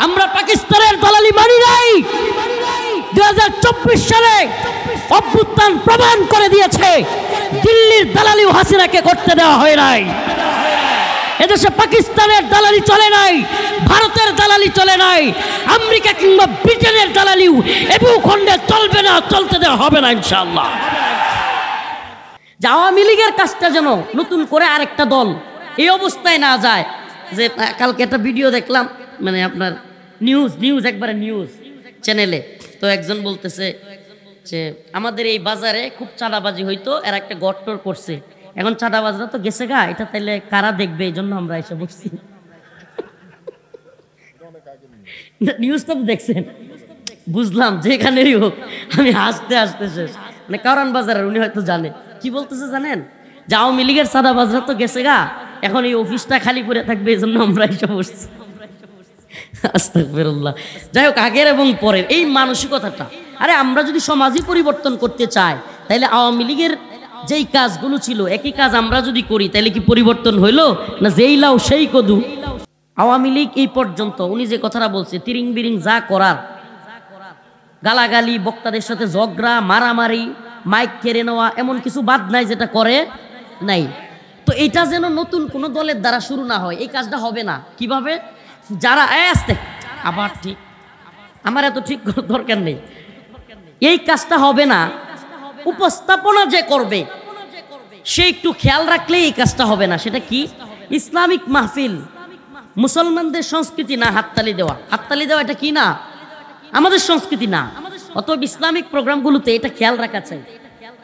আমরা পাকিস্তানের দালালি মানি নাই। 2024 সালে অভ্যুত্থান প্রমাণ করে দিয়েছে দিল্লির দালালি হাসিনাকে করতে দেওয়া হয় নাই। এদেশে পাকিস্তানের দালালি চলে নাই, ভারতের দালালি চলে নাই, আমেরিকা কিংবা ব্রিটেনের দালালিও এ ভূখণ্ডে চলবে না, চলতে দেওয়া হবে না ইনশাআল্লাহ। আওয়ামী লীগের কাজটা যেন নতুন করে আরেকটা দল এই অবস্থায় না যায়। যে কালকে একটা ভিডিও দেখলাম, মানে আপনার নিউজ একবারে নিউজ চ্যানেলে, তো একজন বলতেছে যে আমাদের এই বাজারে খুব চাঁদাবাজি হইতো, এর একটা গট্টর করছে, এখন চাঁদাবাজরা তো গেছে গা, এটা তাইলে কারা দেখবে, এই জন্য আমরা এসে বসছি। নিউজটা তো দেখছেন, বুঝলাম যেখানেই হোক আমি হাসতে হাসতে শেষ। মানে কারণ বাজারের উনি হয়তো জানে কি বলতেছে জানেন, যে আওয়ামী লীগের চাঁদাবাজরা তো গেছে গা, এখন এই অফিসটা খালি পড়ে থাকবে, এই জন্য আমরা এসে বসছি। আস্তাগফিরুল্লাহ। যাই হোক, আগের এবং পরের এই মানসিকতাটা, আরে আমরা যদি সমাজই পরিবর্তন করতে চাই, তাহলে আওয়ামী লীগের যেই কাজগুলো ছিল একই কাজ আমরা যদি করি, তাহলে কি পরিবর্তন হইল না? যেই লাউ সেই কদু। আওয়ামী লীগ এই পর্যন্ত উনি যে কথাটা বলছে, তিরিং বিরিং যা করার, গালাগালি, বক্তাদের সাথে ঝগড়া, মারামারি, মাইক কেড়ে নেওয়া, এমন কিছু বাদ নাই যেটা করে নাই। তো এটা যেন নতুন কোন দলের দ্বারা শুরু না হয়, এই কাজটা হবে না। কিভাবে? যারা আসতে আবার ঠিক, আমার এত ঠিক দরকার নেই, এই কাজটা হবে না। উপস্থাপনা যে করবে সে একটু খেয়াল রাখলে এই কাজটা হবে না। সেটা কি? ইসলামিক মাহফিল, মুসলমানদের সংস্কৃতি না হাততালি দেওয়া। হাততালি দেওয়া এটা কি না? আমাদের সংস্কৃতি না। অতএব ইসলামিক প্রোগ্রামগুলোতে এটা খেয়াল রাখা চাই।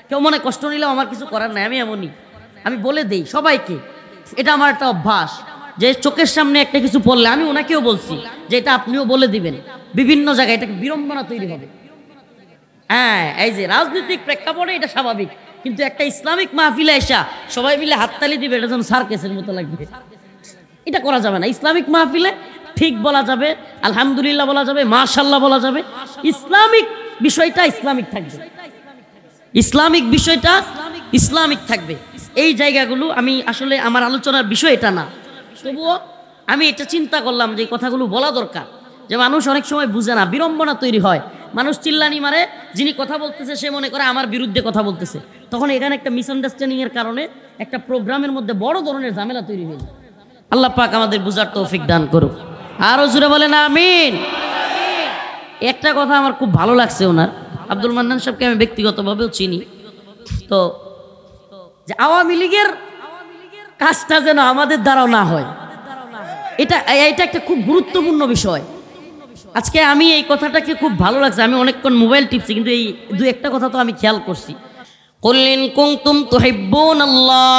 কেউ মনে কষ্ট নিলেও আমার কিছু করার নাই, আমি এমনই, আমি বলে দেই সবাইকে। এটা আমার একটা অভ্যাস, যে চোখের সামনে একটা কিছু বললে আমি ওনাকেও বলছি যে এটা আপনিও বলে দিবেন। বিভিন্ন জায়গায় এটাকে বিড়ম্বনা তৈরি হবে। হ্যাঁ, এই যে রাজনৈতিক প্রেক্ষাপটে এটা স্বাভাবিক, কিন্তু একটা ইসলামিক মাহফিলে এসা সবাই মিলে হাততালি দিবে, এটা যেন সার্কাসের মতো লাগবে। এটা করা যাবে না। ইসলামিক মাহফিলে ঠিক বলা যাবে, আলহামদুলিল্লাহ বলা যাবে, মাশাআল্লাহ বলা যাবে। ইসলামিক বিষয়টা ইসলামিক থাকবে, ইসলামিক বিষয়টা ইসলামিক থাকবে। এই জায়গাগুলো আমি আসলে আমার আলোচনার বিষয় এটা না, তবুও আমি এটা চিন্তা করলাম যে এই কথাগুলো বলা দরকার। যে মানুষ অনেক সময় বুঝে না, বিড়ম্বনা তৈরি হয়, মানুষ চিল্লানি মারে, যিনি কথা বলতেছে সে মনে করে আমার বিরুদ্ধে কথা বলতেছে, তখন এখানে একটা মিসআন্ডারস্ট্যান্ডিং এর কারণে একটা প্রোগ্রামের মধ্যে বড় ধরনের ঝামেলা তৈরি হয়ে যায়। আল্লাহ পাক আমাদের বুঝার তৌফিক দান করুক। আরো জোরে বলেন আমিন। একটা কথা আমার খুব ভালো লাগছে, ওনার আব্দুল মান্নান সাহেবকে আমি ব্যক্তিগতভাবেও চিনি, তো যে আওয়ামী লীগের কাজটা যেন আমাদের দ্বারাও না হয়, এটা একটা খুব গুরুত্বপূর্ণ বিষয়। আজকে আমি এই কথাটাকে খুব ভালো লাগছে, আমি অনেকক্ষণ মোবাইল টিপছি, কিন্তু এই দুই একটা কথা তো আমি খেয়াল করছি। কুল ইন কুনতুম তুহিব্বুনাল্লাহ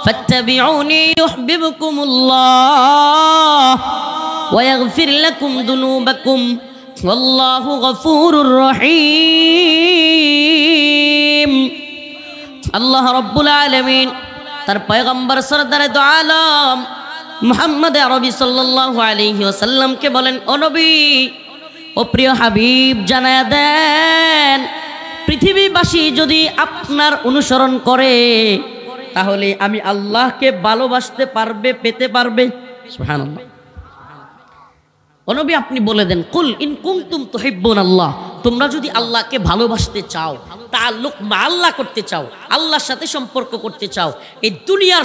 ফাত্তাবিউনি ইউহিব্বুকুমুল্লাহ ওয়া ইয়াগফির লাকুম যুনুবাকুম ওয়াল্লাহু গফুরুর রহিম। আল্লাহ রাব্বুল আলামিন তার পয়গম্বর সরদারে দু আলম মুহাম্মদ আরবি সাল্লাল্লাহু আলাইহি ওয়াসাল্লামকে বলেন, ও নবী, ও প্রিয় হাবিব, জানায়া দেন পৃথিবীবাসী যদি আপনার অনুসরণ করে তাহলে আমি আল্লাহকে ভালোবাসতে পারবে, পেতে পারবে। সুবহানাল্লাহ। ও নবী, আপনি বলে দেন, কুল ইন কুনতুম তুহিব্বুনাল্লাহ, তোমরা যদি আল্লাহকে ভালোবাসতে চাও, তাআল্লুক মা আল্লাহ করতে চাও, আল্লাহর সাথে সম্পর্ক করতে চাও, এই দুনিয়ার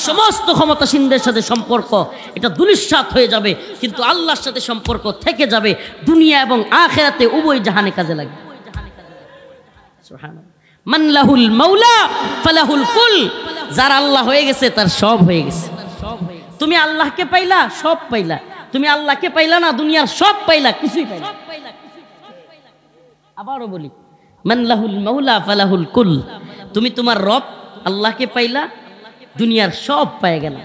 সমস্ত ক্ষমতাসীনদের সাথে সম্পর্ক এটা দুলিশ্বাত হয়ে যাবে, কিন্তু আল্লাহর সাথে সম্পর্ক থেকে যাবে, দুনিয়া এবং আখিরাতে উভয় জাহানে কাজে লাগবে। সুবহানাল্লাহ। মান লাহুল মাওলা ফালাহুল কুল, যার আল্লাহ হয়ে গেছে তার সব হয়ে গেছে। তুমি আল্লাহকে পাইলা, সব পাইলা। তুমি আল্লাহকে পাইলা না, দুনিয়ার সব পাইলা, কিছুই পাইলা। আবারও বলি, মান লাহুল মাওলা ফালাহুল কুল, তুমি তোমার রব আল্লাহকে পাইলা, দুনিয়ার সব পাই গেলা।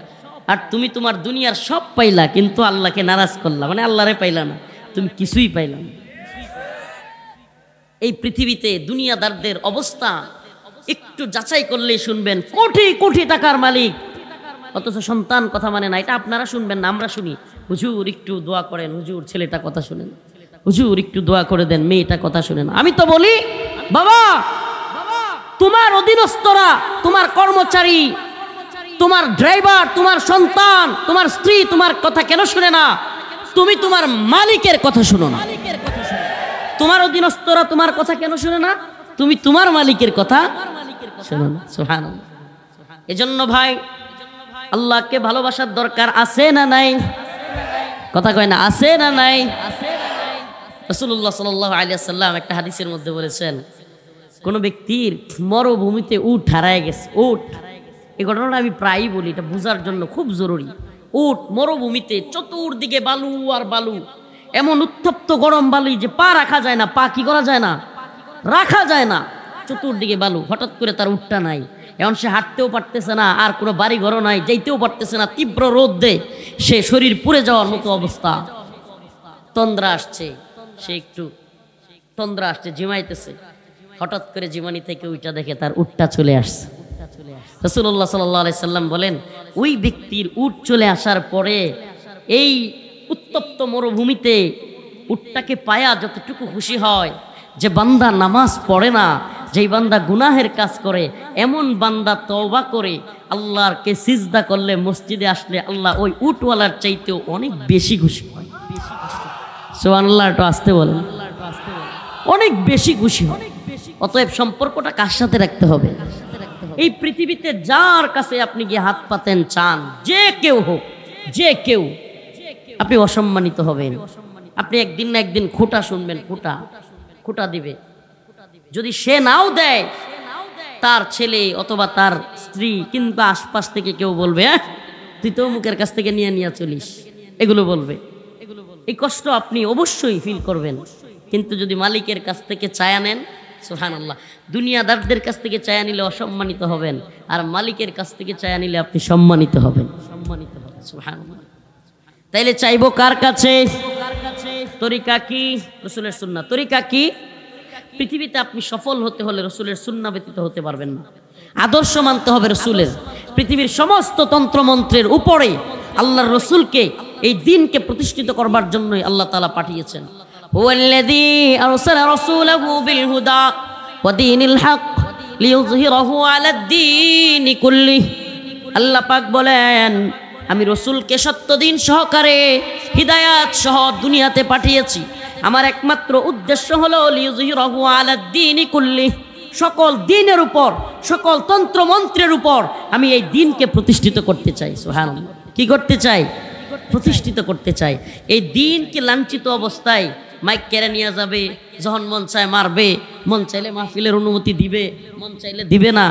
আর তুমি তোমার দুনিয়ার সব পাইলা কিন্তু আল্লাহকে নারাজ করলা, মানে আল্লাহরে পাইলা না, তুমি কিছুই পাইলা না। এই পৃথিবীতে দুনিয়াদারদের অবস্থা একটু যাচাই করলে শুনবেন, কোটি কোটি টাকার মালিক অথচ সন্তান কথা মানে না। এটা আপনারা শুনবেন না, আমরা শুনি। হুজুর একটু দোয়া করেন, হুজুর ছেলেটা কথা শুনেন, হুজুর একটু দোয়া করে দেন, মেয়েটা কথা শুনেন। আমি তো বলি, বাবা তোমার অধীনস্থরা, তোমার কর্মচারী, তোমার ড্রাইভার, তোমার সন্তান, তোমার স্ত্রী তোমার কথা কেন শুনে না? তুমি তোমার মালিকের কথা শুনো না। তোমার অধীনস্থরা তোমার কথা কেন শুনে না? তুমি তোমার মালিকের কথা শুনো না। সুবহানাল্লাহ। এজন্য ভাই, আল্লাহকে ভালোবাসার দরকার আছে না নাই? কথা কয় না, আছে না নাই? রাসূলুল্লাহ সাল্লাল্লাহু আলাইহি ওয়াসাল্লাম একটা হাদিসের মধ্যে বলেছেন, কোন ব্যক্তির মরুভূমিতে উট হারায় গেছে। উট, এই ঘটনাটা আমি প্রায়ই বলি, এটা বোঝার জন্য খুব জরুরি। উট মরুভূমিতে, চতুর্দিকে বালু আর বালু, এমন উত্তপ্ত গরম বালু যে পা রাখা যায় না। পা কি করা যায় না? রাখা যায় না। চতুর্দিকে বালু। হঠাৎ করে তার উটটা নাই। এখন সে হাঁটতেও পারতেছে না, আর কোনো বাড়ি ঘরও নাই, যাইতেও পারতেছে না। তীব্র রোদে সে শরীর পুড়ে যাওয়ার মতো অবস্থা। তন্দ্রা আসছে, সে একটু তন্দ্রা আসছে, ঝিমাইতেছে। হঠাৎ করে জীবনী থেকে উইটা দেখে তার উটটা চলে আসছে। রাসূলুল্লাহ সাল্লাল্লাহু আলাইহি সাল্লাম বলেন, ওই ব্যক্তির উট চলে আসার পরে এই উত্তপ্ত মরুভূমিতে উটটাকে পায়া যতটুকু খুশি হয়, যে বান্দা নামাজ পড়ে না, যেই বান্দা গুনাহের কাজ করে, এমন বান্দা তওবা করে আল্লাহরকে সিজদা করলে, মসজিদে আসলে আল্লাহ ওই উটওয়ালার চাইতেও অনেক বেশি খুশি হয়। সুবহানাল্লাহ, একটু আসতে বলেন। অনেক বেশি খুশি হয়। অতএব সম্পর্কটা কার সাথে রাখতে হবে? এই পৃথিবীতে যার কাছে আপনি গিয়ে হাত পাতেন চান, যে কেউ হোক, যে কেউ, আপনি অসম্মানিত হবেন। আপনি একদিন না একদিন খোঁটা শুনবেন, খোঁটা খোঁটা দিবে। যদি সে নাও দেয়, তার ছেলে অথবা তার স্ত্রী কিংবা আশপাশ থেকে কেউ বলবে, হ্যাঁ তুই তো মুখের কাছ থেকে নিয়ে নিয়ে চলিস, এগুলো বলবে। এই কষ্ট আপনি অবশ্যই ফিল করবেন। কিন্তু যদি মালিকের কাছ থেকে চায়া নেন, সুবহানাল্লাহ, দুনিয়াদারদের কাছ থেকে চায়া নিলে অসম্মানিত হবেন, আর মালিকের কাছ থেকে চায়া নিলে আপনি সম্মানিত হবেন। সম্মানিত হবেন। সুবহানাল্লাহ। তাইলে চাইবো কার কাছে? তরিকা কি? রাসূলের সুন্নাহ। তরিকা কি? পৃথিবীতে আপনি সফল হতে হলে রাসূলের সুন্নাহ ব্যতীত হতে পারবেন না। আদর্শ মানতে হবে রাসূলের। পৃথিবীর সমস্ত তন্ত্রমন্ত্রের উপরে আল্লাহর রাসূলকে, এই দ্বীনকে প্রতিষ্ঠিত করবার জন্যই আল্লাহ তাআলা পাঠিয়েছেন। হুয়াল্লাযী আরসালা রাসূলাহু বিল হুদা ওয়া দীনিল হক লিইয়ুযহিরাহু আলাদ দীনি কুল্লিহি। আল্লাহ পাক বলেন, আমি রাসূলকে সত্য দিন সহকারে হিদায়াত সহ দুনিয়াতে পাঠিয়েছি। আমার একমাত্র উদ্দেশ্য হলো লিইয়ুযহিরাহু আলাদ দীনি কুল্লিহি, সকল দ্বীনের উপর, সকল তন্ত্রমন্ত্রের উপর আমি এই দ্বীনকে প্রতিষ্ঠিত করতে চাই। সুবহানাল্লাহ। কি করতে চাই? প্রতিষ্ঠিত করতে চাই। এই দ্বীনকে লাঞ্ছিত অবস্থায় মাইক কেড়ে নিয়ে যাবে, যখন মন চায় মারবে, মন চাইলে মাহফিলের অনুমতি দিবে, মন চাইলে দিবে না।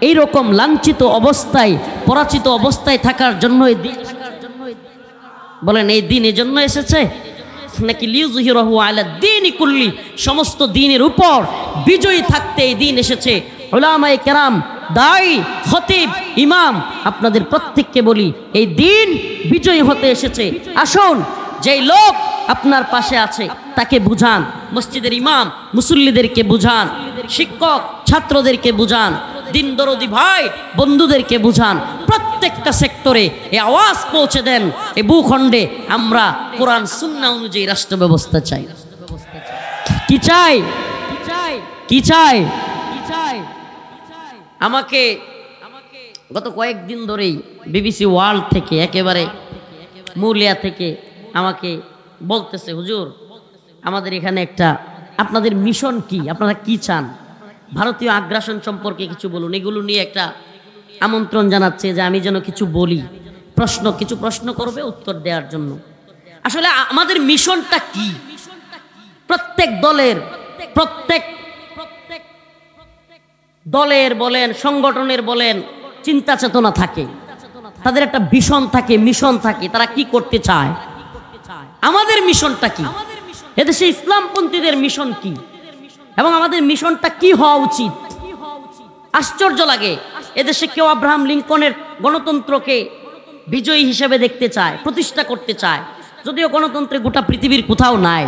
এই রকম লাঞ্ছিত অবস্থায়, পরাজিত অবস্থায় থাকার জন্য এই দ্বীন, বলেন এই দ্বীন এই জন্য এসেছে নাকি লিইয়ুযহিরাহু আলা দ্বীনি কুল্লি, সমস্ত দ্বীনের উপর বিজয়ী থাকতে এই দ্বীন এসেছে। উলামায়ে কেরাম, দায়ী, খতিব, ইমাম, আপনাদের প্রত্যেককে বলি, এই দ্বীন বিজয়ী হতে এসেছে। আসুন, যেই লোক আপনার পাশে আছে তাকে বুঝান, মসজিদের ইমাম মুসল্লিদেরকে বুঝান, শিক্ষক ছাত্রদেরকে বুঝান, দিন দরদি ভাই বন্ধুদেরকে বুঝান। প্রত্যেকটা সেক্টরে এই আওয়াজ পৌঁছে দেন, এই ভূখণ্ডে আমরা কোরআন সুন্নাহ অনুযায়ী রাষ্ট্র ব্যবস্থা চাই। কি চাই? কি চাই? আমাকে গত কয়েকদিন ধরেই বিবিসি ওয়ার্ল্ড থেকে, একেবারে মুলিয়া থেকে আমাকে বলতেছে, হুজুর আমাদের এখানে একটা, আপনাদের মিশন কি, আপনারা কি চান, ভারতীয় আগ্রাসন সম্পর্কে কিছু বলুন। এগুলো নিয়ে একটা আমন্ত্রণ জানাচ্ছে যে আমি যেন কিছু বলি, কিছু প্রশ্ন করবে, উত্তর দেওয়ার জন্য। আসলে আমাদের মিশনটা কি? প্রত্যেক দলের বলেন, সংগঠনের বলেন, চিন্তা চেতনা থাকে, তাদের একটা ভিশন থাকে, মিশন থাকে, তারা কি করতে চায়। আমাদের মিশনটা কি? এদেশে ইসলামপন্থীদের মিশন কি এবং আমাদের মিশনটা কি হওয়া উচিত? আশ্চর্য লাগে, এদেশে কেউ আব্রাহাম লিঙ্কনের গণতন্ত্রকে বিজয়ী হিসেবে দেখতে চায়, প্রতিষ্ঠা করতে চায়, যদিও গণতন্ত্রে গোটা পৃথিবীর কোথাও নাই।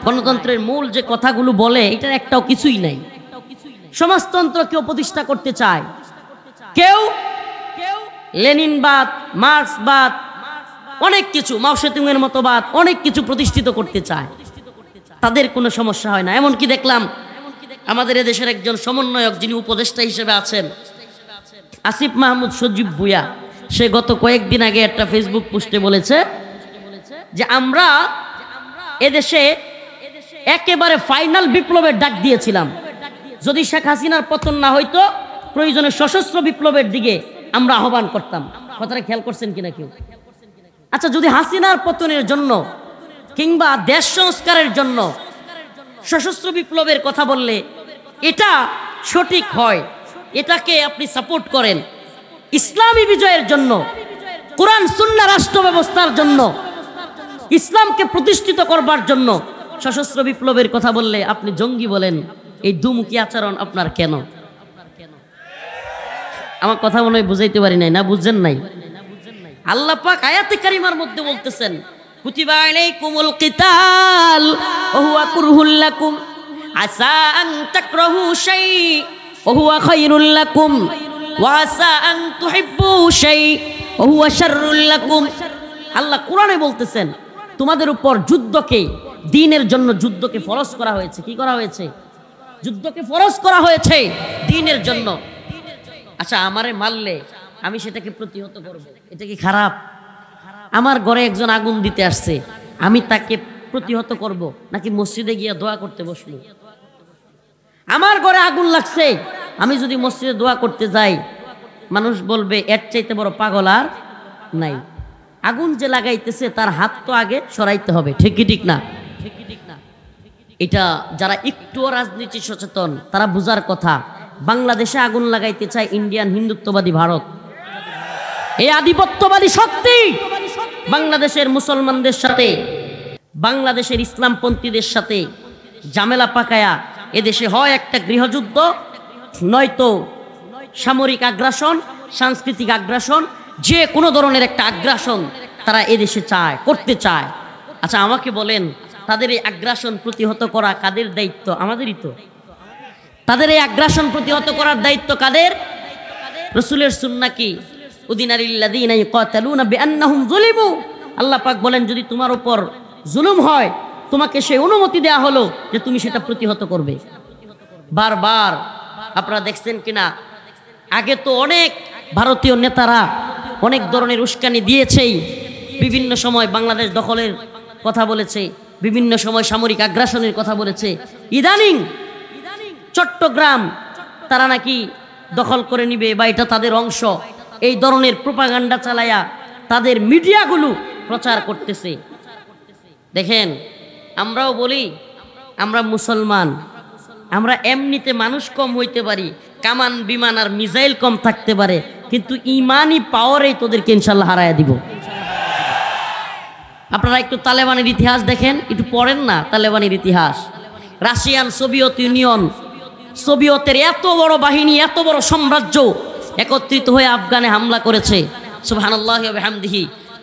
গণতন্ত্রের মূল যে কথাগুলো বলে এটার একটাও কিছুই নাই। সমাজতন্ত্র কেউ প্রতিষ্ঠা করতে চায়, কেউ লেনিনবাদ, মার্ক্সবাদ, অনেক কিছু, মাও সেতুংয়ের মতবাদ, অনেক কিছু প্রতিষ্ঠিত করতে চায়। তাদের কোনো সমস্যা হয় না। এমনকি দেখলাম আমাদের এদেশের একজন সমন্বয়ক, যিনি উপদেষ্টা হিসেবে আছেন, আসিফ মাহমুদ সজীব ভুঁইয়া, সে গত কয়েকদিন আগে একটা ফেসবুক পোস্টে বলেছে যে আমরা এদেশে একেবারে ফাইনাল বিপ্লবের ডাক দিয়েছিলাম, যদি শেখ হাসিনার পতন না হইতো প্রয়োজনে সশস্ত্র বিপ্লবের দিকে আমরা আহ্বান করতাম। কথাটা খেয়াল করছেন কিনা কেউ? আচ্ছা, যদি হাসিনার পতনের জন্য কিংবা দেশ সংস্কারের জন্য সশস্ত্র বিপ্লবের কথা বললে এটা সঠিক হয়, এটাকে আপনি সাপোর্ট করেন, ইসলামী বিজয়ের জন্য, কোরআন সুন্নাহ রাষ্ট্র ব্যবস্থার জন্য, ইসলামকে প্রতিষ্ঠিত করবার জন্য সশস্ত্র বিপ্লবের কথা বললে আপনি জঙ্গি বলেন। এই দুমুখী আচরণ আপনার কেন? আমার কথা মনে হয় বুঝাইতে পারি নাই, না বুঝছেন নাই? আল্লাহ পাক আয়াতে কারিমার মধ্যে বলতেছেন, কুতিবা আলাইকুমুল কিতাল ওয়া হুয়া কুরহুল লাকুম আসা আন তাকরাহু শাই ওয়া হুয়া খায়রুল লাকুম ওয়া আসা আন তুহিব্বু শাই ওয়া হুয়া শাররুল লাকুম। আল্লাহ কোরআনে বলতেছেন তোমাদের উপর যুদ্ধকে, দ্বীনের জন্য যুদ্ধকে ফরজ করা হয়েছে। কি করা হয়েছে? যুদ্ধকে ফরজ করা হয়েছে দ্বীনের জন্য। আচ্ছা, আমারে মারলে আমি সেটাকে প্রতিহত করব, এটা কি খারাপ? আমার ঘরে একজন আগুন দিতে আসছে, আমি তাকে প্রতিহত করব নাকি মসজিদে গিয়ে দোয়া করতে বসবো? আমার ঘরে আগুন লাগছে, আমি যদি মসজিদে দোয়া করতে যাই মানুষ বলবে এর চাইতে বড় পাগল আর নাই। আগুন যে লাগাইতেছে তার হাত তো আগে সরাইতে হবে, ঠিক কি ঠিক না? এটা যারা একটুও রাজনীতি সচেতন তারা বুঝার কথা। বাংলাদেশে আগুন লাগাইতে চায় ইন্ডিয়ান হিন্দুত্ববাদী ভারত, এই আধিপত্যবাদী শক্তি বাংলাদেশের মুসলমানদের সাথে, বাংলাদেশের ইসলামপন্থীদের সাথে ঝামেলা পাকায়া এদেশে হয় একটা গৃহযুদ্ধ, নয়তো সামরিক আগ্রাসন, সাংস্কৃতিক আগ্রাসন, যে কোনো ধরনের একটা আগ্রাসন তারা এদেশে চায়, করতে চায়। আচ্ছা, আমাকে বলেন, তাদের এই আগ্রাসন প্রতিহত করা কাদের দায়িত্ব? আমাদেরই তো। তাদের এই আগ্রাসন প্রতিহত করার দায়িত্ব কাদের? রাসূলের সুন্নাহ কি? উদিনা লিল্লাযীনা ইউকাতালুনা বিআন্নাহুম যুলিমু। আল্লাহ পাক বলেন, যদি তোমার উপর জুলুম হয় তোমাকে সেই অনুমতি দেয়া হলো যে তুমি সেটা প্রতিহত করবে। বারবার আপনারা দেখছেন কিনা, আগে তো অনেক ভারতীয় নেতারা অনেক ধরনের উস্কানি দিয়েছেই, বিভিন্ন সময় বাংলাদেশ দখলের কথা বলেছে, বিভিন্ন সময় সামরিক আগ্রাসনের কথা বলেছে। ইদানিং চট্টগ্রাম তারা নাকি দখল করে নিবে বা এটা তাদের অংশ, এই ধরনের প্রোপাগান্ডা চালায়া তাদের মিডিয়াগুলো প্রচার করতেছে। দেখেন, আমরাও বলি আমরা মুসলমান, আমরা এমনিতে মানুষ কম হইতে পারি, কামান বিমান আর মিসাইল কম থাকতে পারে, কিন্তু ইমানি পাওয়ারেই তোদেরকে ইনশাল্লাহ হারায়া দিব। আপনারা একটু তালেবানের ইতিহাস দেখেন, একটু পড়েন না তালেবানের ইতিহাস। রাশিয়ান, সোভিয়েত ইউনিয়ন, সোভিয়েতের এত বড় বাহিনী, এত বড় সাম্রাজ্য একত্রিত হয়ে আফগানে হামলা করেছে। সুবহানাল্লাহি ওয়া বিহামদিহি,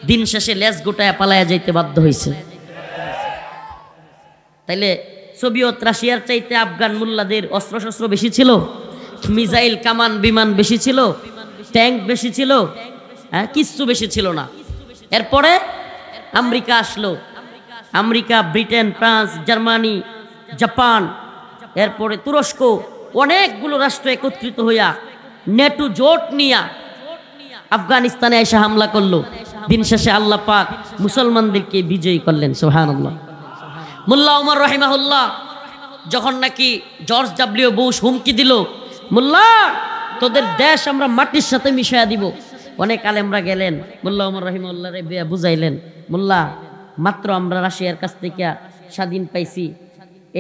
দিন শেষে লেজ গোটায় পালায়া যাইতে বাধ্য হয়েছে। তাইলে সোভিয়েত রাশিয়ার চাইতে আফগান মোল্লাদের অস্ত্রশস্ত্র বেশি ছিল, মিসাইল কামান বিমান বেশি ছিল, ট্যাঙ্ক বেশি ছিল? হ্যাঁ, কিচ্ছু বেশি ছিল না। এরপরে আমেরিকা আসলো, America, Britain, France, Germany, Japan, এরপরে তুরস্ক, অনেকগুলো রাষ্ট্র একত্রিত হইয়া নেটো জোট নিয়া আফগানিস্তানে এসে হামলা করলো। দিন শেষে আল্লাহ পাক মুসলমানদেরকে বিজয়ী করলেন। সুবহানাল্লাহ। মোল্লা ওমর রাহিমাহুল্লাহ যখন নাকি জর্জ ডব্লিউ বুশ হুমকি দিল, মোল্লা তোদের দেশ আমরা মাটির সাথে মিশাইয়া দিব, অনেক আলেমরা গেলেন মোল্লা ওমর রাহিমাহুল্লাহ রে বুঝাইলেন, মোল্লা মাত্র আমরা রাশিয়ার কাছ থেকে স্বাধীন পাইছি,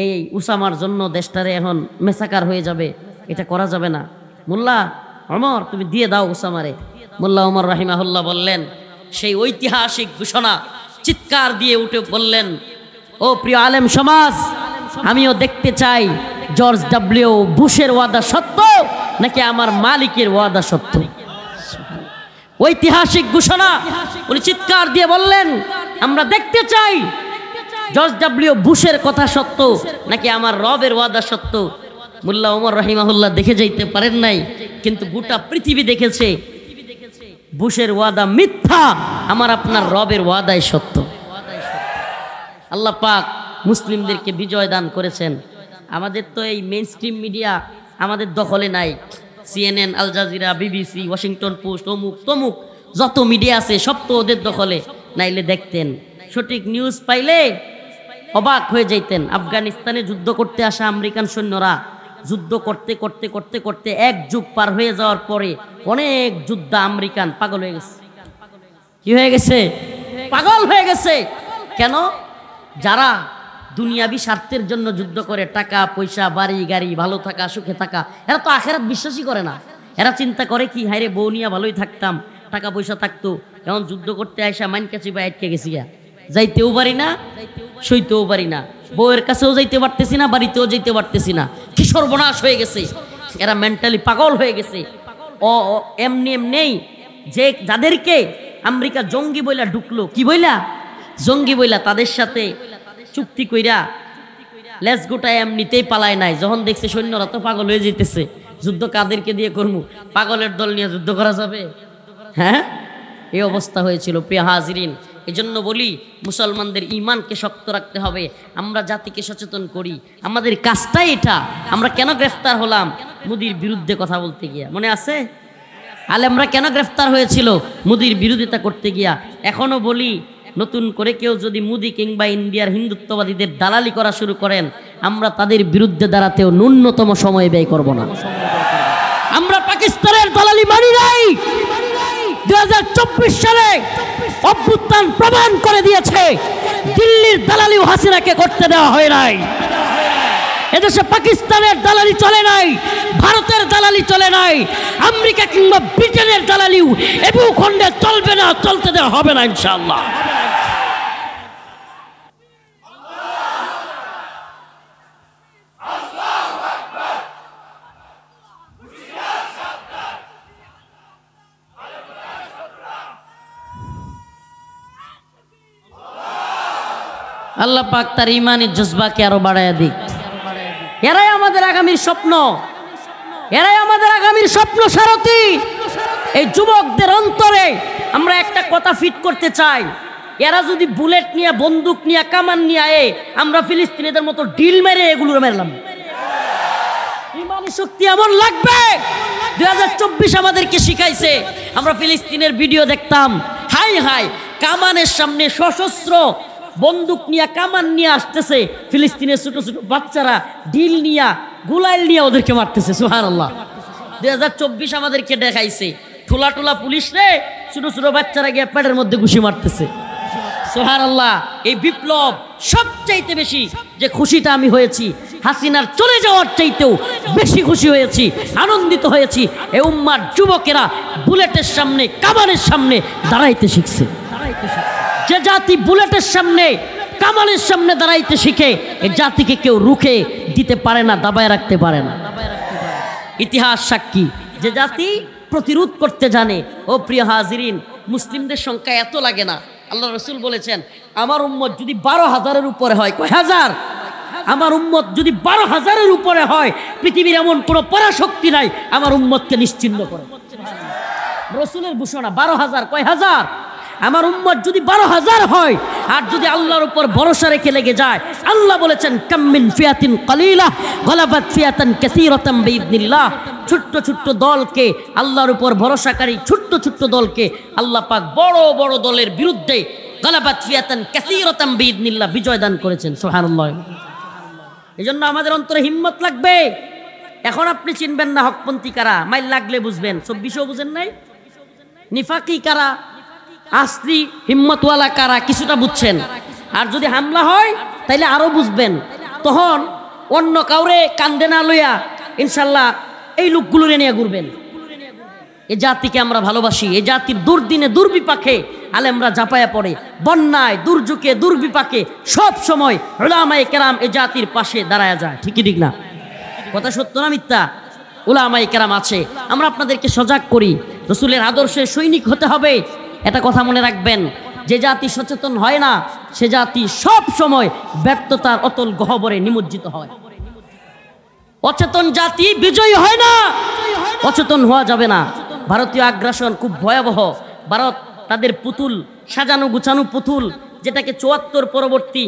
এই উসামার জন্য দেশটারে এখন মেসাকার হয়ে যাবে, এটা করা যাবে না। মোল্লা ওমর তুমি দিয়ে দাও উসামারে। মোল্লা ওমর রাহিমাহুল্লাহ বললেন, সেই ঐতিহাসিক ঘোষণা চিৎকার দিয়ে উঠে বললেন, ও প্রিয় আলেম সমাজ, আমিও দেখতে চাই জর্জ ডব্লিউ বুশের ওয়াদা সত্য নাকি আমার মালিকের ওয়াদা সত্য। ঐতিহাসিক ঘোষণা, উনি চিৎকার দিয়ে বললেন, আমরা দেখতে চাই জর্জ ডব্লিউ বুশের কথা সত্য নাকি আমার রবের ওয়াদা সত্য। মোল্লা ওমর রাহিমাহুল্লাহ দেখে যাইতে পারেন নাই, কিন্তু গোটা পৃথিবী দেখেছে বুশের ওয়াদা মিথ্যা, আমার আপনার রবের ওয়াদাই সত্য। আল্লাহ পাক মুসলিমদেরকে বিজয় দান করেছেন। আমাদের তো এই মেইন স্ট্রিম মিডিয়া আমাদের দখলে নাই। CNN, Al Jazeera, BBC, Washington Post, অমুক তমুক যত মিডিয়া আছে সব তো ওদের দখলে, নাইলে দেখতেন সঠিক নিউজ পাইলে অবাক হয়ে যাইতেন। আফগানিস্তানে যুদ্ধ করতে আসা আমেরিকান সৈন্যরা যুদ্ধ করতে করতে করতে করতে এক যুগ পার হয়ে যাওয়ার পরে অনেক যুদ্ধ আমেরিকান পাগল হয়ে গেছে। কি হয়ে গেছে? পাগল হয়ে গেছে। কেন? যারা দুনিয়াবি স্বার্থের জন্য যুদ্ধ করে, টাকা পয়সা, বাড়ি গাড়ি, ভালো থাকা, সুখে থাকা, এরা তো আখেরাত বিশ্বাসই করে না। এরা চিন্তা করে কি, হায়রে বউ নিয়ে ভালোই থাকতাম, টাকা পয়সা থাকতো, এখন যুদ্ধ করতে আসা মাইন কাছে বা আটকে গেছি, যাইতেও পারি না, সইতেও পারি না, বউয়ের কাছেও যাইতে পারতেছি না, বাড়িতেও যাইতে পারতেছি না, কি সর্বনাশ হয়ে গেছে। এরা মেন্টালি পাগল হয়ে গেছে। এমনি এমনি যে যাদেরকে আমেরিকা জঙ্গি বইলা ঢুকলো, কি বইলা? জঙ্গি বইলা, তাদের সাথে চুক্তি কইরা লেজ গোটায় এমনিতেই পালায় নাই। যখন দেখছে সৈন্যরা তো পাগল হয়ে যেতেছে, যুদ্ধ কাদেরকে দিয়ে করবো? পাগলের দল নিয়ে যুদ্ধ করা যাবে? হ্যাঁ, এই অবস্থা হয়েছিল প্রিয় হাজিরিন। এই জন্য বলি, মুসলমানদের ইমানকে শক্ত রাখতে হবে। আমরা জাতিকে সচেতন করি, আমাদের কাজটাই এটা। আমরা কেন গ্রেফতার হলাম? মোদির বিরুদ্ধে কথা বলতে গিয়া, মনে আছে? আলেমরা কেন গ্রেফতার হয়েছিল? মোদির বিরোধিতা করতে গিয়া। এখনো বলি, নতুন করে কেউ যদি মোদি কিংবা ইন্ডিয়ার হিন্দুত্ববাদীদের দালালি করা শুরু করেন, আমরা তাদের বিরুদ্ধে দাঁড়াতেও ন্যূনতম সময় ব্যয় করব না। আমরা পাকিস্তানের দালালি মানি নাই। 2024 সালে অভ্যুত্থান প্রমাণ করে দিয়েছে, দিল্লির দালালিও হাসিনাকে করতে দেওয়া হয় নাই। এদেশে পাকিস্তানের দালালি চলে নাই, ভারতের দালালি চলে নাই, আমেরিকা কিংবা ব্রিটেনের দালালিও এ ভূখণ্ডে চলবে না, চলতে দেওয়া হবে না ইনশাআল্লাহ। আল্লাহ পাক তার ইমানের জজবাকে আরো বাড়াইয়া দিক। এরাই আমাদের আগামীর স্বপ্ন, এরাই আমাদের আগামীর স্বপ্ন সারথী। এই যুবকদের অন্তরে আমরা একটা কথা ফিট করতে চাই, এরা যদি বুলেট নিয়ে, বন্দুক নিয়ে, কামান নিয়ে আয়ে, আমরা ফিলিস্তিনিদের মতো ডিল মেরে এগুলো মেরলাম। ইমানি শক্তি এমন লাগবে। 2024 আমাদেরকে শিখাইছে। আমরা ফিলিস্তিনের ভিডিও দেখতাম, হাই হাই, কামানের সামনে সশস্ত্র বন্দুক নিয়ে, কামান নিয়ে আসতেছে ফিলিস্তিনের ছোট ছোট বাচ্চারা, ঢিল নিয়া, গুলাইল নিয়ে ওদেরকে মারতেছে। সুবহানাল্লাহ। 2024 আমাদেরকে দেখাইছে, ঠোলা টোলা পুলিশ রে ছোট ছোট বাচ্চারা গিয়ে পেটের মধ্যে ঘুষি মারতেছে। সুবহানাল্লাহ। এই বিপ্লব সবচাইতে বেশি যে খুশিটা আমি হয়েছি, হাসিনার চলে যাওয়ার চাইতেও বেশি খুশি হয়েছি, আনন্দিত হয়েছি। এই উম্মার যুবকেরা বুলেটের সামনে, কামানের সামনে দাঁড়াইতে শিখছে। যে জাতি বুলেটের সামনে, কামানের সামনে দাঁড়াইতে শিখে, এই জাতিকে কেউ রুখে দিতে পারে না, দাবায় রাখতে পারে না। ইতিহাস সাক্ষী, যে জাতি প্রতিরোধ করতে জানে। ও প্রিয় হাজিরিন, মুসলিমদের সংখ্যা এত লাগে না। আল্লাহ রসুল বলেছেন, আমার উম্মত যদি 12,000-এর উপরে হয়, কয় হাজার? আমার উম্মত যদি 12,000-এর উপরে হয়, পৃথিবীর এমন কোনো পরাশক্তি নাই আমার উম্মতকে নিশ্চিহ্ন করে। রসুলের ঘোষণা, 12,000, কয় হাজার? আমার উম্মত যদি 12,000 হয়, আর যদি আল্লাহর উপর ভরসা রেখে লেগে যায়, আল্লাহ বলেছেন, কাম মিন ফিয়াতিন কালিলা গালাবাত ফিয়াতান কাসীরাতাম বিইذনিল্লাহ। ছোট্ট ছোট্ট দলকে, আল্লাহর উপর ভরসাকারী ছোট্ট ছোট্ট দলকে আল্লাহ পাক বড় বড় দলের বিরুদ্ধে গালাবাত ফিয়াতান কাসীরাতাম বিইذনিল্লাহ বিজয় দান করেছেন। সুবহানাল্লাহ। এজন্য আমাদের অন্তরে হিম্মত লাগবে। এখন আপনি চিনবেন না হকপন্থী কারা, মাইল লাগলে বুঝবেন। 24-ও বুঝেন নাই, নিফাকি কারা, আসলি হিম্মতওয়ালা কারা, কিছুটা বুঝছেন। আর যদি হামলা হয় তাইলে আরো বুঝবেন। তখন অন্য কাউরে কান্দে না লইয়া ইনশাল্লাহ এই লোকগুলোরে নিয়ে ঘুরবেন। এই জাতিকে আমরা ভালোবাসি। এই জাতির দুর্দিনে, দুর্বিপাকে আলেমরা ঝাঁপায়া পড়ে, বন্যায়, দুর্যোগে, দুর্বিপাকে সব সময় উলামায়ে কেরাম এই জাতির পাশে দাঁড়ায়া যায়। ঠিকই ঠিক না? কথা সত্য না মিথ্যা? উলামায়ে কেরাম আছে। আমরা আপনাদেরকে সজাগ করি, রসুলের আদর্শে সৈনিক হতে হবে। এটা কথা মনে রাখবেন, যে জাতি সচেতন হয় না, সে জাতি সব সময় ব্যর্থতার অতল গহ্বরে নিমজ্জিত হয়। অচেতন জাতি বিজয়ী হয় না, অচেতন হওয়া যাবে না। ভারতীয় আগ্রাসন খুব ভয়াবহ। ভারত তাদের পুতুল, সাজানো গুছানো পুতুল, যেটাকে 74 পরবর্তী,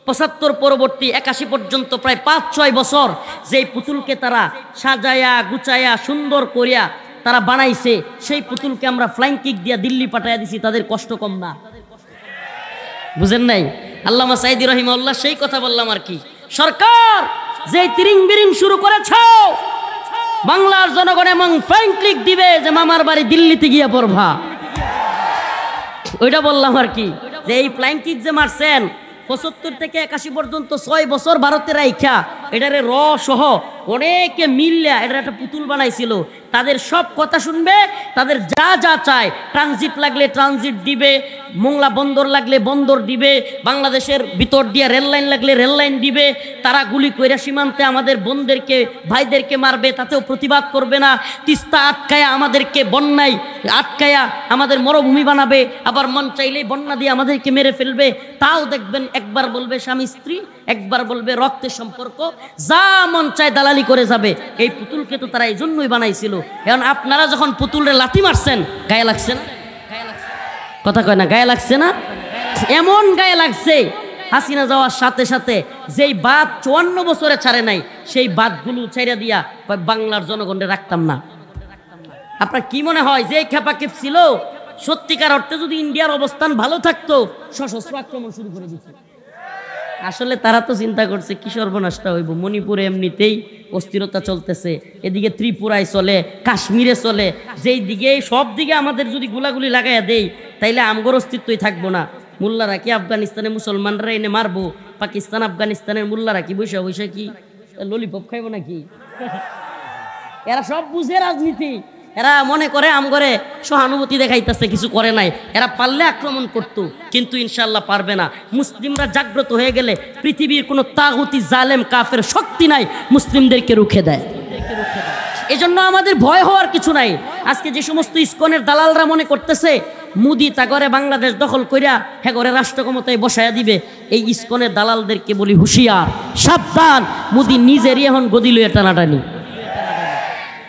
75 পরবর্তী, 81 পর্যন্ত প্রায় 5-6 বছর যেই পুতুলকে তারা সাজায়া গুছায়া সুন্দর করিয়া তারা বানাইছে, সেই পুতুলকে আমরা ফ্লাইং কিক দিয়া দিল্লি পাঠাইয়া দিছি, তাদের কষ্ট কম না? বুঝেন নাই? আল্লামা সাইদি রহিমাহুল্লাহ সেই কথা বললাম আর কি। সরকার যে তিরিং বিরিং শুরু করেছ, বাংলার জনগণ এবং ফ্লাইং কিক দিবে যে মামার বাড়ি দিল্লিতে গিয়ে পড়বা, ওইটা বললাম আর কি। যে এই ফ্লাইং কিক যে মারছেন 75 থেকে 81 পর্যন্ত 6 বছর ভারতে রাইখা এটারে র সহ অনেকে মিললা এটার একটা পুতুল বানাইছিল। তাদের সব কথা শুনবে, তাদের যা যা চায়, ট্রানজিট লাগলে ট্রানজিট দিবে, মোংলা বন্দর লাগলে বন্দর দিবে, বাংলাদেশের ভিতর দিয়ে রেল লাইন লাগলে রেল লাইন দিবে। তারা গুলি কইরা সীমান্তে আমাদের বোনদেরকে ভাইদেরকে মারবে, তাতেও প্রতিবাদ করবে না। তিস্তা আটকায়া আমাদেরকে বন্যায় আটকায়া আমাদের মরুভূমি বানাবে, আবার মন চাইলেই বন্যা দিয়ে আমাদেরকে মেরে ফেলবে। তাও দেখবেন একবার বলবে স্বামী স্ত্রী, একবার বলবে রক্তের সম্পর্ক, যা মন চায় দালালি করে যাবে। এই পুতুলকে তো তারা এই জন্যই বানাইছিল। এখন আপনারা যখন পুতুলরে লাথি মারছেন, গায়ে লাগছে না? কথা কয় না, গায়ে লাগছে না? এমন গায়ে লাগছে, হাসিনা যাওয়ার সাথে সাথে যেই বাদ 54 বছরে ছাড়ে নাই, সেই বাদগুলো ছেড়ে দিয়া বাংলার জনগণে রাখতাম না। আপনার কি মনে হয় যে খেপাক্ষেপ ছিল? সত্যিকার অর্থে যদি ইন্ডিয়ার অবস্থান ভালো থাকতো, সশস্ত্র আক্রমণ শুরু করে দিত। আসলে তারা তো চিন্তা করছে কি সর্বনাশটা হইব, মণিপুরে এমনিতেই অস্থিরতা চলতেছে, এদিকে ত্রিপুরায় চলে, কাশ্মীরে চলে, যেই দিকে সব দিকে আমাদের যদি গুলাগুলি লাগাইয়া দেই, তাইলে আমগর অস্তিত্বই থাকবো না। মোল্লারা কি আফগানিস্তানে মুসলমানরা এনে মারবো, পাকিস্তান আফগানিস্তানের মোল্লারা কি বৈশা বৈশা কি ললিপপ খাইবো নাকি? এরা সব বুঝে রাজনীতি, এরা মনে করে আমগরে সহানুভূতি দেখাইতেছে, কিছু করে নাই। এরা পারলে আক্রমণ করতো, কিন্তু ইনশাল্লাহ পারবে না। মুসলিমরা জাগ্রত হয়ে গেলে পৃথিবীর কোনো তাগুতি জালেম কাফের শক্তি নাই মুসলিমদেরকে রুখে দেয়। এজন্য আমাদের ভয় হওয়ার কিছু নাই। আজকে যে সমস্ত ইসকনের দালালরা মনে করতেছে মুদি তাগরে বাংলাদেশ দখল কইরা হ্যাঁ করে রাষ্ট্র ক্ষমতায় বসায়া দিবে, এই ইসকনের দালালদেরকে বলি হুঁশিয়ার, সাবধান। মুদি নিজেরই এখন গদি লইয়া টানাটানি।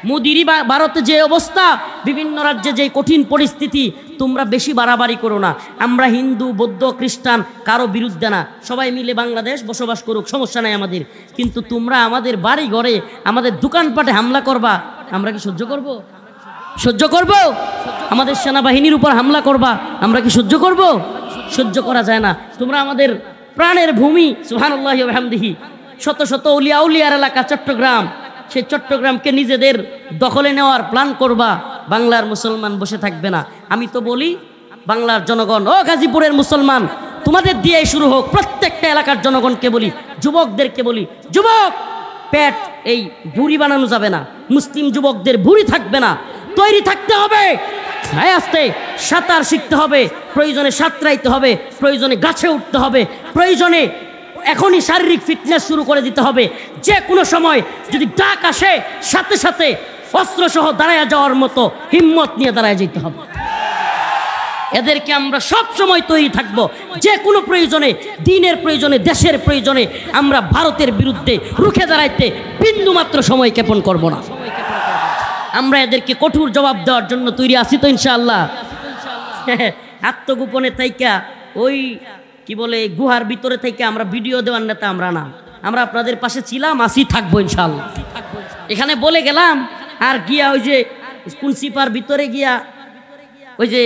মোদিরই ভারতে যে অবস্থা, বিভিন্ন রাজ্যে যে কঠিন পরিস্থিতি, তোমরা বেশি বাড়াবাড়ি করো না। আমরা হিন্দু বৌদ্ধ খ্রিস্টান কারো বিরুদ্ধে না, সবাই মিলে বাংলাদেশ বসবাস করুক, সমস্যা নাই আমাদের। কিন্তু তোমরা আমাদের বাড়ি ঘরে আমাদের দোকানপাটে হামলা করবা, আমরা কি সহ্য করব? সহ্য করব? আমাদের সেনাবাহিনীর উপর হামলা করবা, আমরা কি সহ্য করব? সহ্য করা যায় না। তোমরা আমাদের প্রাণের ভূমি, সুবহানাল্লাহি ওয়া বিহামদিহি, শত শত উলিয়া উলিয়ার এলাকা চট্টগ্রাম, সেই চট্টগ্রামকে নিজেদের দখলে নেওয়ার প্ল্যান করবা, বাংলার মুসলমান বসে থাকবে না। আমি তো বলি বাংলার জনগণ, ও গাজীপুরের মুসলমান, তোমাদের দিয়েই শুরু হোক। প্রত্যেকটা এলাকার জনগণকে বলি, যুবকদেরকে বলি, যুবক পেট এই ভুঁড়ি বানানো যাবে না, মুসলিম যুবকদের ভুঁড়ি থাকবে না, তৈরি থাকতে হবে। আস্তে সাঁতার শিখতে হবে, প্রয়োজনে সাঁতরাইতে হবে, প্রয়োজনে গাছে উঠতে হবে, প্রয়োজনে এখনই শারীরিক ফিটনেস শুরু করে দিতে হবে। যে কোনো সময় যদি ডাক আসে, সাথে সাথে অস্ত্রসহ দাঁড়ায় যাওয়ার মতো হিম্মত নিয়ে দাঁড়ায় যেতে হবে। এদেরকে আমরা সব সময় তৈরি থাকব, যে কোনো প্রয়োজনে, দিনের প্রয়োজনে, দেশের প্রয়োজনে আমরা ভারতের বিরুদ্ধে রুখে দাঁড়াইতে বিন্দুমাত্র সময় ক্ষেপণ করব না। আমরা এদেরকে কঠোর জবাব দেওয়ার জন্য তৈরি আছি তো ইনশাআল্লাহ। আত্মগোপনে থাইকা ওই কি বলে গুহার ভিতরে থেকে আমরা ভিডিও দেওয়ার নেতা আমরা না, আমরা আপনাদের পাশে ছিলাম, আসি, থাকবো ইনশাআল্লাহ। এখানে বলে গেলাম আর গিয়া ওই যে কুনসিপার ভিতরে গিয়া ওই যে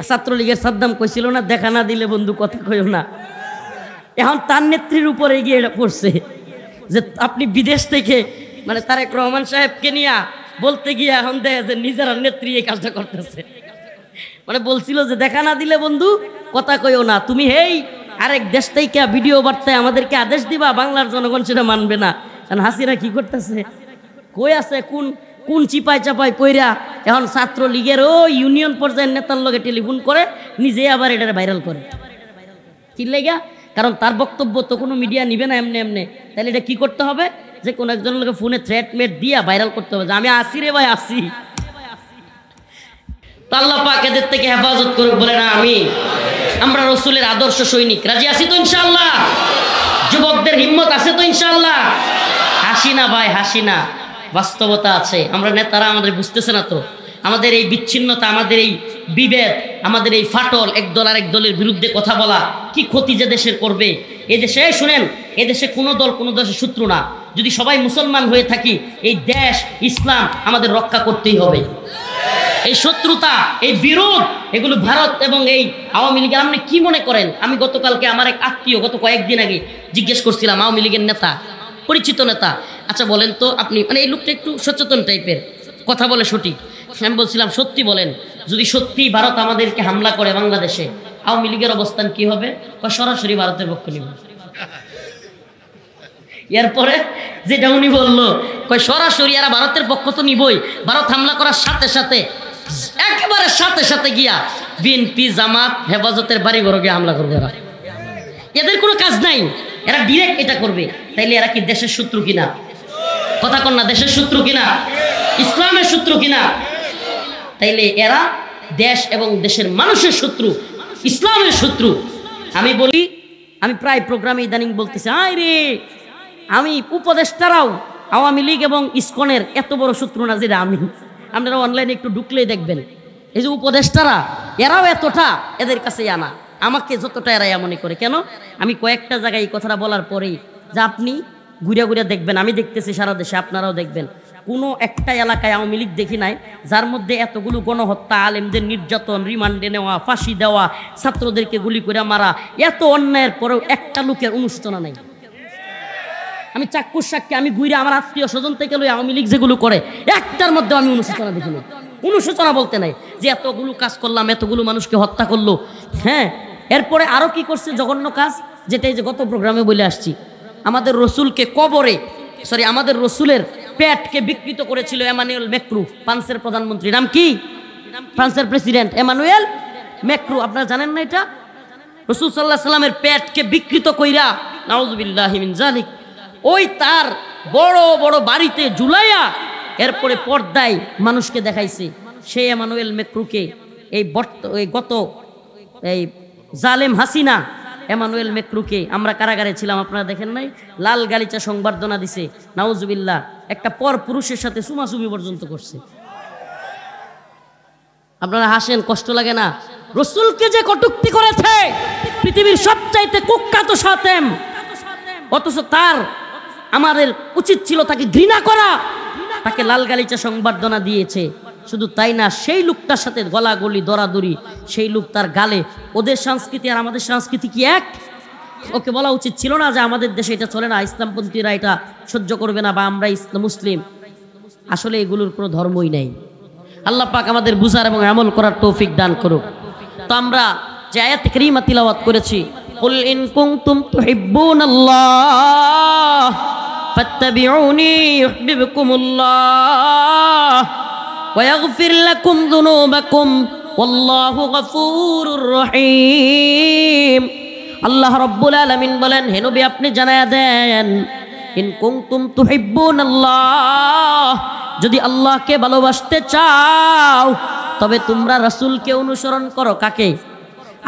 ছাত্রলীগের সাদ্দাম কইছিল না, দেখা না দিলে বন্ধু কথা কইও না। এখন তার নেত্রীর উপরে গিয়ে এটা পড়ছে যে আপনি বিদেশ থেকে মানে তারেক রহমান সাহেবকে নিয়ে বলতে গিয়ে এখন দেখে যে নিজের নেত্রী এই কাজটা করতেছে। মানে বলছিল যে দেখা না দিলে বন্ধু কথা কইও না, তুমি হেই আরেক দেশ থেকে ভিডিও বার্তায় আমাদেরকে আদেশ দিবা, বাংলার জনগণ সেটা মানবে না। কারণ হাসিনা কি করতেছে, কই আছে, কোন কোন চিপাই চাপাই পইরা এখন ছাত্রলীগের ও ইউনিয়ন পর্যায়ের নেতার লগে টেলিফোন করে নিজে আবার এটা ভাইরাল করে। কি লেগা? কারণ তার বক্তব্য তো কোনো মিডিয়া নিবে না এমনি এমনি। তাহলে এটা কি করতে হবে, যে কোনো একজনের লোকে ফোনে থ্রেট মেট দিয়া ভাইরাল করতে হবে যে আমি আসি রে ভাই, আসি। আল্লাহ পাক এদের থেকে হেফাজত করুক, বলে না আমি। আমরা রসুলের আদর্শ সৈনিক, রাজি আছি তো ইনশাআল্লাহ? যুবকদের হিম্মত আছে তো ইনশাআল্লাহ? হাসি না ভাই, হাসি না, বাস্তবতা আছে। আমরা নেতারা আমাদের বুঝতেছে না তো, আমাদের এই বিচ্ছিন্নতা, আমাদের এই বিভেদ, আমাদের এই ফাটল, এক দল আর এক দলের বিরুদ্ধে কথা বলা কি ক্ষতি যে দেশের করবে। এদেশে শুনেন, এদেশে কোনো দল কোনো দেশের শত্রু না। যদি সবাই মুসলমান হয়ে থাকি, এই দেশ ইসলাম আমাদের রক্ষা করতেই হবে। এই শত্রুতা, এই বিরোধ, এগুলো ভারত এবং এই আওয়ামী লীগের, আপনি কি মনে করেন? আমি গতকালকে আমার এক আত্মীয় গত কয়েকদিন আগে জিজ্ঞেস করছিলাম, আওয়ামী লীগের নেতা, পরিচিত নেতা, আচ্ছা বলেন তো আপনি, মানে এই লোকটা একটু সচেতন টাইপের, কথা বলে সঠিক। আমি বলছিলাম সত্যি বলেন, যদি সত্যি ভারত আমাদেরকে হামলা করে বাংলাদেশে, আওয়ামী লীগের অবস্থান কি হবে? সরাসরি ভারতের পক্ষ নিব। এরপরে যেটা উনি বললো, সরাসরি এরা ভারতের পক্ষ তো নিবই, ভারত হামলা করার সাথে সাথে একেবারে সাথে সাথে গিয়া বিএনপি, জামাত, হেফাজতের বাড়ি ঘরে গিয়ে হামলা করবে। এরা, এদের কোনো কাজ নাই, এরা ডিরেক্ট এটা করবে। তাইলে এরা কি দেশের শত্রু কিনা? কথা কন না, দেশের শত্রু কিনা? ইসলামের শত্রু কিনা? তাইলে এরা দেশ এবং দেশের মানুষের শত্রু, ইসলামের শত্রু। আমি বলি, আমি প্রায় প্রোগ্রামে ইদানিং বলতেছি, আয় রে, আমি উপদেষ্টারাও আওয়ামী লীগ এবং ইসকনের এত বড় শত্রু না যেটা আমি। আপনারা অনলাইনে একটু ঢুকলেই দেখবেন, এই যে উপদেষ্টারা, এরাও এতটা এদের কাছে আনা, আমাকে যতটা এরা মনে করে। কেন? আমি কয়েকটা জায়গায় এই কথাটা বলার পরেই, যে আপনি ঘুরে ঘুরে দেখবেন, আমি দেখতেছি সারা দেশে, আপনারাও দেখবেন, কোনো একটা এলাকায় আওয়ামী লীগ দেখি নাই যার মধ্যে এতগুলো গণহত্যা, আলেমদের নির্যাতন, রিমান্ডে নেওয়া, ফাঁসি দেওয়া, ছাত্রদেরকে গুলি করে মারা, এত অন্যায়ের পরেও একটা লোকের অনুশোচনা নেই। আমি চাক্ষুষ সাক্ষী, আমি ঘুরে আমার আত্মীয় স্বজন থেকে লই আওয়ামী লীগ যেগুলো করে, একটার মধ্যে আমি অনুশোচনা দেখিনি। অনুশোচনা বলতে নাই যে এতগুলো কাজ করলাম, এতগুলো মানুষকে হত্যা করলো। হ্যাঁ, এরপরে আরও কি করছে জঘন্য কাজ, যেটা এই যে গত প্রোগ্রামে বলে আসছি, আমাদের রসুলকে কবরে, আমাদের রসুলের পেটকে বিকৃত করেছিল এমানুয়েল ম্যাক্রু, ফ্রান্সের প্রধানমন্ত্রী। নাম কি? ফ্রান্সের প্রেসিডেন্ট এমানুয়েল ম্যাক্রু। আপনারা জানেন না এটা? রসুল সাল্লাল্লাহু আলাইহি সাল্লামের পেটকে বিকৃত কইরা, নাউযুবিল্লাহি মিন যালিক, ওই তার বড় বড় বাড়িতে ঝুলাইয়া এরপরে পর্দায় মানুষকে দেখাইছে। সেই এমানুয়েল ম্যাক্রুকে এই গত এই জালেম হাসিনা এমানুয়েল ম্যাক্রুকে, আমরা কারাগারে ছিলাম, আপনারা দেখেন নাই, লাল গালিচা সংবর্ধনা দিছে, নাউজুবিল্লাহ, একটা পর পুরুষের সাথে চুমাচুমি পর্যন্ত করছে। আপনারা হাসেন, কষ্ট লাগে না? রসুলকে যে কটূক্তি করেছে, পৃথিবীর সবচাইতে কুখ্যাত সাতেম, অথচ তার, আমাদের উচিত ছিল তাকে ঘৃণা করা, তাকে লাল গালিচা সংবর্ধনা দিয়েছে। শুধু তাই না, সেই লোকটার সাথে গলাগলি দরাদরি, সেই লোক তার গালে। ওদের সংস্কৃতি আর আমাদের সংস্কৃতি কি এক? ওকে বলা উচিত ছিল না যে আমাদের দেশে এটা চলে না, ইসলামপন্থীরা এটা সহ্য করবে না, বা আমরা ইসলাম মুসলিম। আসলে এগুলোর কোনো ধর্মই নেই। আল্লাহ পাক আমাদের বুঝার এবং আমল করার তৌফিক দান করুক। তো আমরা যে আয়াত কারীমা তিলাওয়াত করেছি, কুল ইন কুনতুম তুহিব্বুনাল্লাহ ফাত্তাবিউনি ইউহিব্বুকুমুল্লাহ ওয়া ইয়াগফির লাকুম যুনুবাকুম ওয়াল্লাহু গফুরুর রহিম। আল্লাহ রাব্বুল আলামিন বলেন, হে নবী আপনি জানায়া দেন, ইন কুনতুম তুহিব্বুনাল্লাহ, যদি আল্লাহকে ভালোবাসতে চাও তবে তোমরা রাসূলকে অনুসরণ করো। কাকে?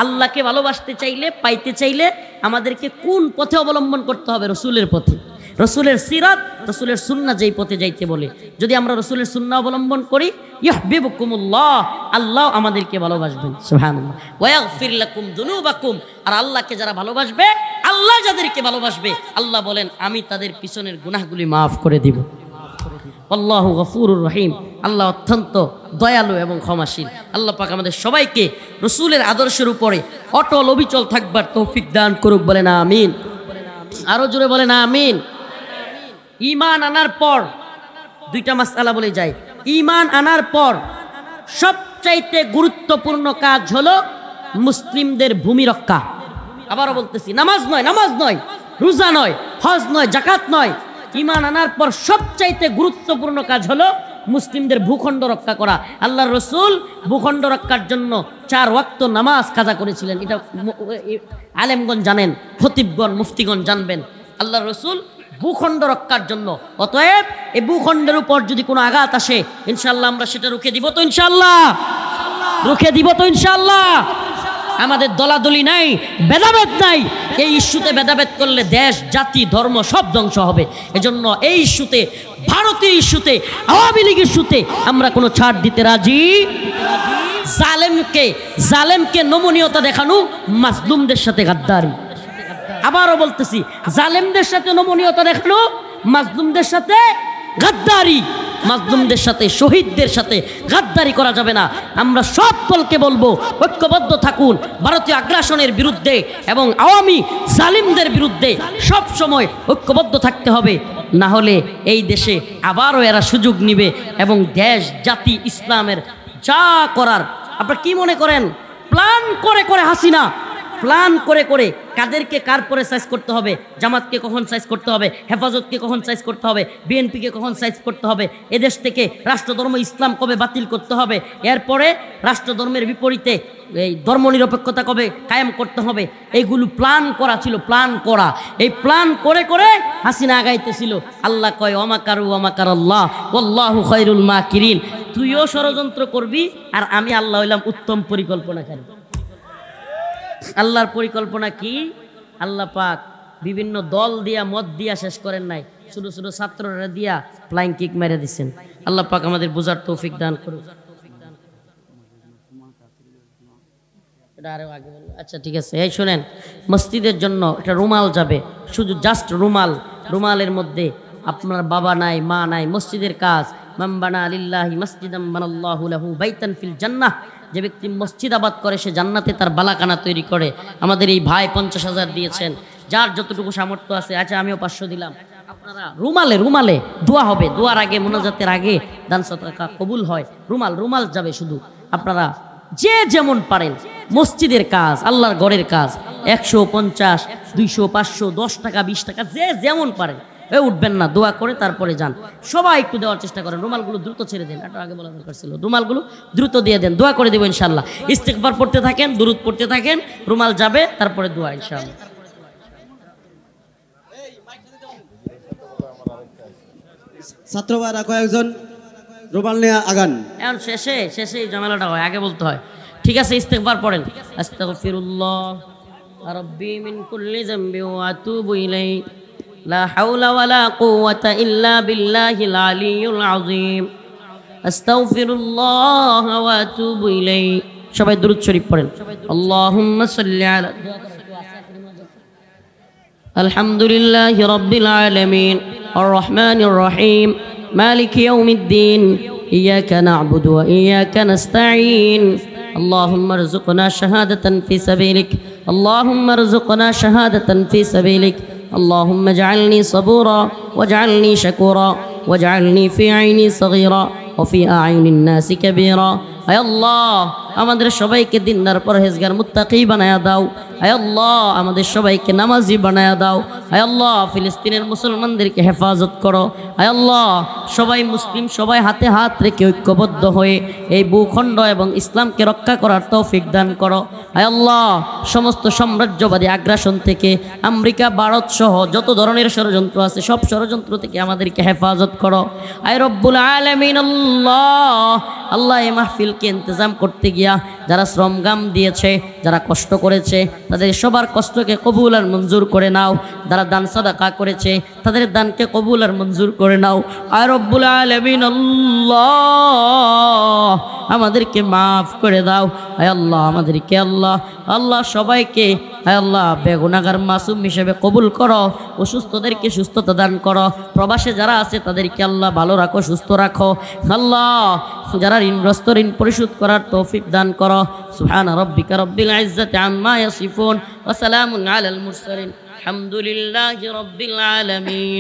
আল্লাহকে ভালোবাসতে চাইলে, পাইতে চাইলে আমাদেরকে কোন পথে অবলম্বন করতে হবে? রসুলের পথে, রসুলের সিরাত, রসুলের সুন্নাহ যেই পথে যাইতে বলে। যদি আমরা রসুলের সুন্নাহ অবলম্বন করি, ইউহিব্বুকুমুল্লাহ, আল্লাহ আমাদেরকে ভালোবাসবেন। সুবহানাল্লাহ। ওয়া ইয়াগফির লাকুম যুনুবাকুম, আর আল্লাহকে যারা ভালোবাসবে, আল্লাহ যাদেরকে ভালোবাসবে, আল্লাহ বলেন আমি তাদের পিছনের গুনাহগুলি মাফ করে দিব। আল্লাহু গফুরুর রহিম, আল্লাহ অত্যন্ত দয়ালু এবং ক্ষমাশীল। আল্লাহ পাক আমাদের সবাইকে রসুলের আদর্শের উপরে অটল অবিচল থাকবার তৌফিক দান করুক, বলেন আমিন। আরো জোরে বলেন আমিন। ঈমান আনার পর দুইটা মাসআলা বলে যায়। ঈমান আনার পর সবচাইতে গুরুত্বপূর্ণ কাজ হলো মুসলিমদের ভূমি রক্ষা। আবারও বলতেছি, নামাজ নয়, নামাজ নয়, রোজা নয়, হজ নয়, যাকাত নয়, ঈমান আনার পর সবচাইতে গুরুত্বপূর্ণ কাজ হলো মুসলিমদের ভূখণ্ড রক্ষা করা। আল্লাহর রসুল ভূখণ্ড রক্ষার জন্য 4 ওয়াক্ত নামাজ কাজা করেছিলেন। এটা আলেমগণ জানেন, খতিবগণ, মুফতিগণ জানবেন। আল্লাহর রসুল ভূখণ্ড রক্ষার জন্য, অতএব এই ভূখণ্ডের উপর যদি কোনো আঘাত আসে, ইনশাআল্লাহ আমরা সেটা রুখে দিব তো, ইনশাআল্লাহ রুখে দিব তো, ইনশাআল্লাহ। আমাদের দলাদলি নাই, ভেদাভেদ নাই। এই ইস্যুতে ভেদাভেদ করলে দেশ, জাতি, ধর্ম সব ধ্বংস হবে। এজন্য এই ইস্যুতে, ভারতীয় ইস্যুতে, আওয়ামী লীগ ইস্যুতে আমরা কোনো ছাড় দিতে রাজি। জালেমকে নমনীয়তা দেখানো মাজলুমদের সাথে গাদ্দারি। আবারও বলতেছি, জালেমদের সাথে নমনীয়তা দেখানো মাজলুমদের সাথে গাদ্দারি, মাজলুমদের সাথে শহীদদের সাথে গাদ্দারি করা যাবে না। আমরা সব দলকে বলবো ঐক্যবদ্ধ থাকুন ভারতীয় আগ্রাসনের বিরুদ্ধে এবং আওয়ামী জালিমদের বিরুদ্ধে সব সময় ঐক্যবদ্ধ থাকতে হবে। না হলে এই দেশে আবারও এরা সুযোগ নিবে এবং দেশ জাতি ইসলামের যা করার, আপনারা কি মনে করেন প্ল্যান করে করে হাসিনা প্ল্যান করে করে কাদেরকে কার পরে সাইজ করতে হবে, জামাতকে কখন সাইজ করতে হবে, হেফাজতকে কখন সাইজ করতে হবে, বিএনপিকে কখন সাইজ করতে হবে, এদেশ থেকে রাষ্ট্রধর্ম ইসলাম কবে বাতিল করতে হবে, এরপরে রাষ্ট্রধর্মের বিপরীতে এই ধর্মনিরপেক্ষতা কবে কায়েম করতে হবে, এইগুলো প্ল্যান করা ছিল। প্ল্যান করা, এই প্ল্যান করে করে হাসিনা আগাইতেছিল। আল্লাহ কয় ওয়ামাকারু ওয়ামাকারাল্লাহ ওয়াল্লাহু খায়রুল মাকিরিন। তুইও ষড়যন্ত্র করবি আর আমি আল্লাহ হইলাম উত্তম পরিকল্পনাকারী। আল্লাহর পরিকল্পনা কি? আল্লাহ পাক বিভিন্ন দল দিয়া মত দিয়া শেষ করেন নাই, ছোট ছোট ছাত্ররা দিয়া ফ্লাইং কিক মেরে দিচ্ছেন। আল্লাহ পাক আমাদের বোঝার তৌফিক দান করুন। আচ্ছা ঠিক আছে, এই শোনেন, মসজিদের জন্য একটা রুমাল যাবে, শুধু জাস্ট রুমাল। রুমালের মধ্যে আপনার বাবা নাই মা নাই, মসজিদের কাজ। মান বানা লিল্লাহি মাসজিদান বানাল্লাহু লাহু বাইতান ফিল জান্নাহ। যে ব্যক্তি মসজিদ আবাদ করে সে জান্নাতে তার বালাখানা তৈরি করে। আমাদের এই ভাই 50,000 দিয়েছেন, যার যতটুকু সামর্থ্য আছে। আচ্ছা আমিও 500 দিলাম। আপনারা রুমালে রুমালে দোয়া হবে, দোয়ার আগে মোনাজাতের আগে দান সদকা কবুল হয়। রুমাল যাবে শুধু। আপনারা যে যেমন পারেন মসজিদের কাজ, আল্লাহর ঘরের কাজ, 150, 200, 500, 10 টাকা, 20 টাকা, যে যেমন পারেন। উঠবেন না, দোয়া করে তারপরে যান। সবাই একটু দেওয়ার চেষ্টা করেন। রুমালগুলো দ্রুত ছেড়ে দেন, এটা আগে বলা দরকার ছিল। রুমালগুলো দ্রুত দিয়ে দেন, দোয়া করে দেবো ইনশাল্লাহ। ইস্তিগফার পড়তে থাকেন, দুরূদ পড়তে থাকেন, রুমাল যাবে, তারপরে দোয়া ইনশাল্লাহ। ছাত্র ভাইরা কয়েকজন রুমাল নিয়ে আগান। এখন শেষে এই ঝামেলাটা হয়, আগে বলতে হয়। ঠিক আছে, ইস্তিগফার পড়েন। আস্তাগফিরুল্লাহ রাব্বি মিন কুল্লি যামবি ওয়া আতুবু ইলাইহি লা হাওলা ওয়ালা কুওয়াতা ইল্লা বিল্লাহিল আলিয়্যিল আযীম। আস্তাগফিরুল্লাহ ওয়া আতুবু ইলাইহি। সবাই দুরূদ শরীফ পড়েন। আল্লাহুম্মা সাল্লি আলা আলহামদুলিল্লাহি রাব্বিল আলামিন আর রহমানির রহিম মালিকি ইয়াউমিদ্দিন ইয়্যাকা না'বুদু ওয়া ইয়্যাকা নাস্তাঈন। اللهم ارزقنا شهادة في سبيلك اللهم ارزقنا شهادة في سبيلك اللهم اجعلني صبورا واجعلني شكورا واجعلني في عيني صغيرا وفي أعين الناس كبيرا। আয় আল্লাহ আমাদের সবাইকে দিনদার পরহেজগার মুত্তাকি বানায়া দাও। আয় আল্লাহ আমাদের সবাইকে নামাজি বানায়া দাও। আয় আল্লাহ ফিলিস্তিনের মুসলমানদেরকে হেফাজত করো। আয় আল্লাহ সবাই মুসলিম, সবাই হাতে হাত রেখে ঐক্যবদ্ধ হয়ে এই ভূখণ্ড এবং ইসলামকে রক্ষা করার তৌফিক দান করো। আয় আল্লাহ সমস্ত সাম্রাজ্যবাদী আগ্রাসন থেকে, আমেরিকা ভারত সহ যত ধরনের ষড়যন্ত্র আছে সব ষড়যন্ত্র থেকে আমাদেরকে হেফাজত করো। আয় রব্বুল আলামিন আল্লাহ এই মাহফিলকে ইন্তজাম করতে গিয়া যারা শ্রমগাম দিয়েছে, যারা কষ্ট করেছে, তাদের সবার কষ্টকে কবুল আর মঞ্জুর করে নাও। যারা দান সাদাকা করেছে তাদের দানকে কবুল আর মঞ্জুর করে নাও। আয় রব্বুল আলামিন আল্লাহ আমাদেরকে মাফ করে দাও। আয় আল্লাহ আমাদেরকে আল্লাহ সবাইকে আয় আল্লাহ বেগুনাগার মাসুম হিসেবে কবুল করো। অসুস্থদেরকে সুস্থতা দান করো। প্রবাসে যারা আছে তাদেরকে আল্লাহ ভালো রাখো, সুস্থ রাখো। আল্লাহ যারা ঋণগ্রস্ত ঋণ পরিশোধ করার তৌফিক দান করো। সুবহানা রাব্বিকা রাব্বিল ইজ্জাতি আম্মা ইয়াসিফুন ওয়া সালামুন আলাল মুরসালিন আলহামদুলিল্লাহি রাব্বিল আলামিন।